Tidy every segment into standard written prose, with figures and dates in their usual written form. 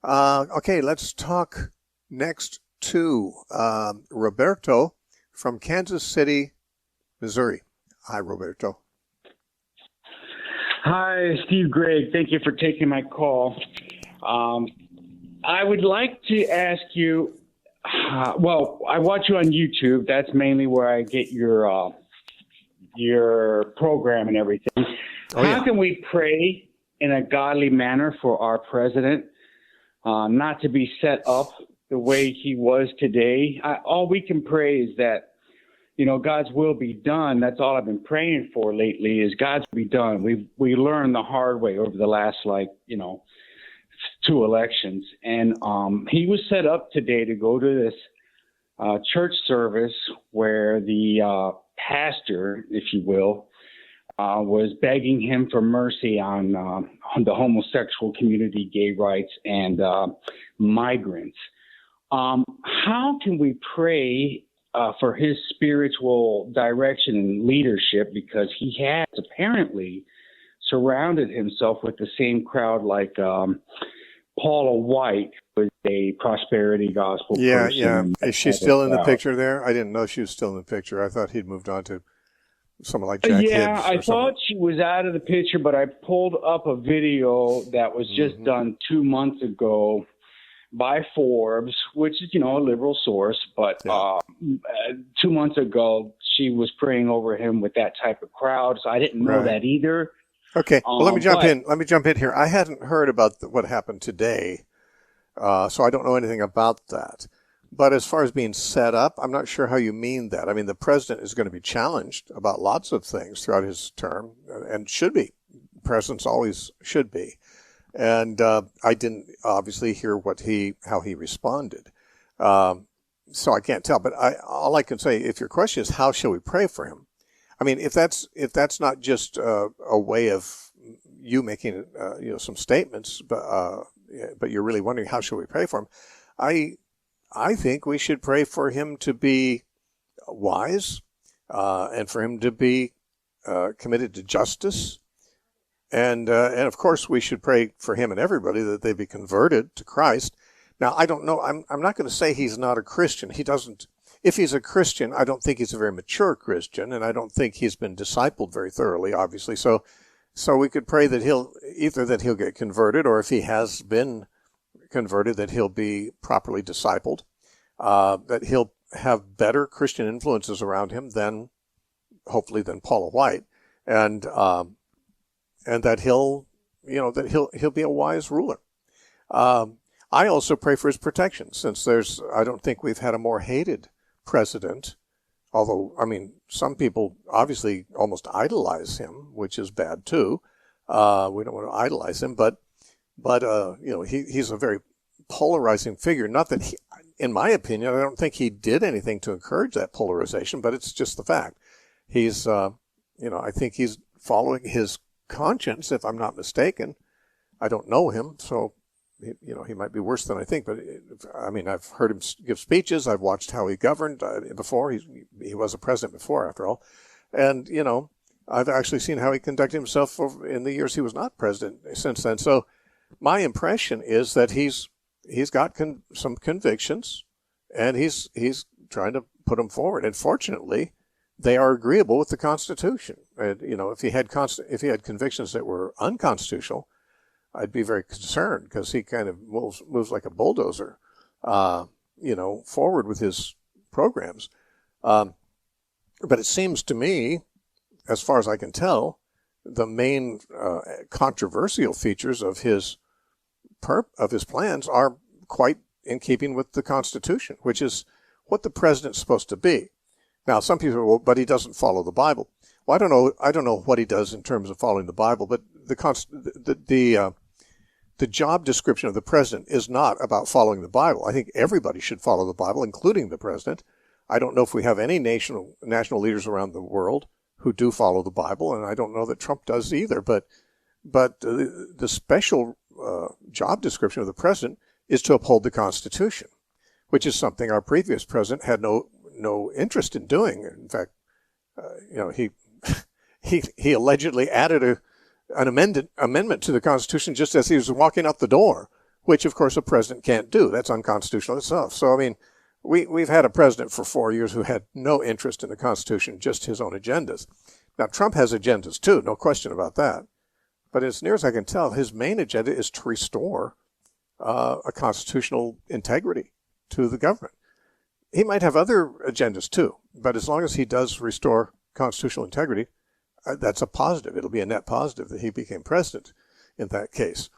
Okay, let's talk next to Roberto from Kansas City, Missouri. Hi, Roberto. Hi, Steve Gregg. Thank you for taking my call. I would like to ask you, well, I watch you on YouTube. That's mainly where I get your program and everything. How can we pray in a godly manner for our president, not to be set up the way he was today? All we can pray is that, God's will be done. That's all I've been praying for lately is God's will be done. We learned the hard way over the last, 2 elections. And he was set up today to go to this church service where the pastor, if you will, was begging him for mercy on the homosexual community, gay rights, and migrants. How can we pray for his spiritual direction and leadership, because he has apparently surrounded himself with the same crowd like Paula White was a prosperity gospel person. Yeah. Is she still in the picture there? I didn't know she was still in the picture. I thought he'd moved on to someone like Jack Hibbs. Yeah, I thought she was out of the picture, but I pulled up a video that was just done 2 months ago by Forbes, which is, a liberal source. But 2 months ago, she was praying over him with that type of crowd. So I didn't know that either. Okay. Well, let me jump in. Let me jump in here. I hadn't heard about what happened today, so I don't know anything about that. But as far as being set up, I'm not sure how you mean that. I mean, the president is going to be challenged about lots of things throughout his term, and should be. Presidents always should be. And I didn't obviously hear how he responded, so I can't tell. But all I can say, if your question is how shall we pray for him, I mean, if that's not just a way of you making some statements, but you're really wondering how shall we pray for him, I think we should pray for him to be wise, and for him to be committed to justice. And of course, we should pray for him and everybody that they be converted to Christ. Now, I don't know. I'm not going to say he's not a Christian. He doesn't. If he's a Christian, I don't think he's a very mature Christian, and I don't think he's been discipled very thoroughly, obviously. So we could pray that he'll get converted, or if he has been converted, that he'll be properly discipled, that he'll have better Christian influences around him hopefully than Paula White, and that he'll be a wise ruler. I also pray for his protection, since I don't think we've had a more hated president, although, I mean, some people obviously almost idolize him, which is bad too. We don't want to idolize him, but he's a very polarizing figure. Not that in my opinion, I don't think he did anything to encourage that polarization, but it's just the fact. He's, I think he's following his conscience, if I'm not mistaken. I don't know him, so he might be worse than I think. But I've heard him give speeches. I've watched how he governed before. He was a president before, after all, and I've actually seen how he conducted himself in the years he was not president since then. So my impression is that he's got some convictions, and he's trying to put them forward. And fortunately, they are agreeable with the Constitution. And, if he had convictions that were unconstitutional, I'd be very concerned, because he kind of moves like a bulldozer, forward with his programs. But it seems to me, as far as I can tell, the main controversial features of his plans are quite in keeping with the Constitution, which is what the president's supposed to be. Now, some people say, well, but he doesn't follow the Bible. Well, I don't know what he does in terms of following the Bible, but the job description of the president is not about following the Bible. I think everybody should follow the Bible, including the president. I don't know if we have any national leaders around the world who do follow the Bible, and I don't know that Trump does either. But the special job description of the president is to uphold the Constitution, which is something our previous president had no interest in doing. In fact, he allegedly added an amendment to the Constitution just as he was walking out the door which, of course, a president can't do. That's unconstitutional itself. So, I mean, we've had a president for 4 years who had no interest in the Constitution, just his own agendas. Now, Trump has agendas, too, no question about that. But as near as I can tell, his main agenda is to restore a constitutional integrity to the government. He might have other agendas, too, but as long as he does restore constitutional integrity, that's a positive. It'll be a net positive that he became president in that case.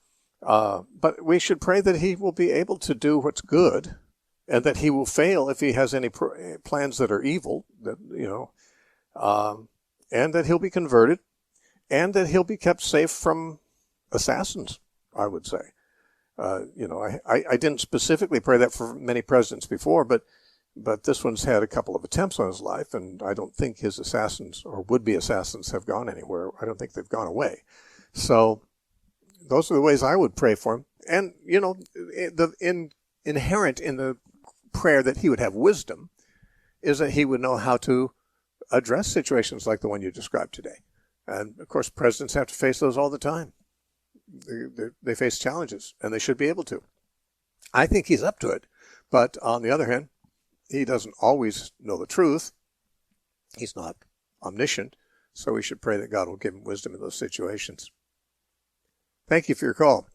But we should pray that he will be able to do what's good, and that he will fail if he has any plans that are evil, that, and that he'll be converted, and that he'll be kept safe from assassins, I would say. I didn't specifically pray that for many presidents before, but this one's had a couple of attempts on his life, and I don't think his assassins or would-be assassins have gone anywhere. I don't think they've gone away. So those are the ways I would pray for him. And, inherent in the prayer that he would have wisdom is that he would know how to address situations like the one you described today. And, of course, presidents have to face those all the time. They face challenges, and they should be able to. I think he's up to it. But on the other hand, he doesn't always know the truth. He's not omniscient. So we should pray that God will give him wisdom in those situations. Thank you for your call.